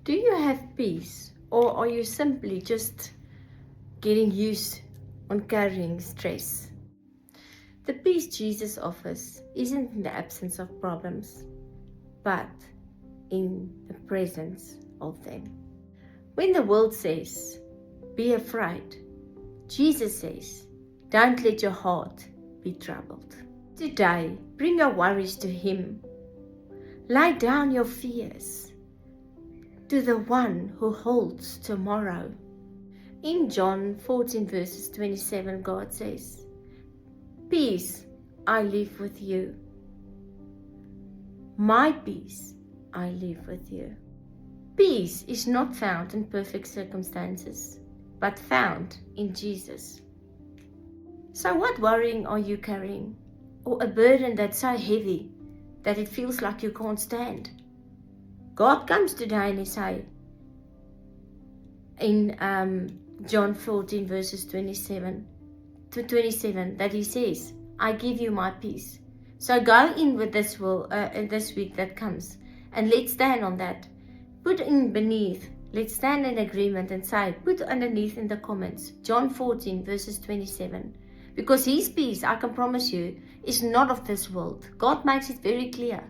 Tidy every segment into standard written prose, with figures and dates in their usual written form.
Do you have peace, or are you simply just getting used on carrying stress? The peace Jesus offers isn't in the absence of problems, but in the presence of them. When the world says, be afraid, Jesus says, don't let your heart be troubled. Today, bring your worries to Him. Lay down your fears to the one who holds tomorrow. In John 14 verses 27, God says, peace I leave with you. My peace I leave with you. Peace is not found in perfect circumstances, but found in Jesus. So what worrying are you carrying? Or a burden that's so heavy that it feels like you can't stand? God comes today and He says in John 14 verses 27 to 27 that He says, I give you my peace. So go in with this week that comes, and let's stand on that. Put in beneath, let's stand in agreement and say, put underneath in the comments, John 14 verses 27. Because His peace, I can promise you, is not of this world. God makes it very clear.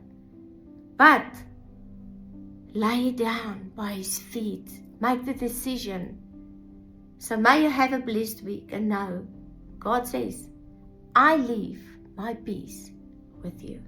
But lay it down by His feet. Make the decision. So may you have a blessed week and know, God says, I leave my peace with you.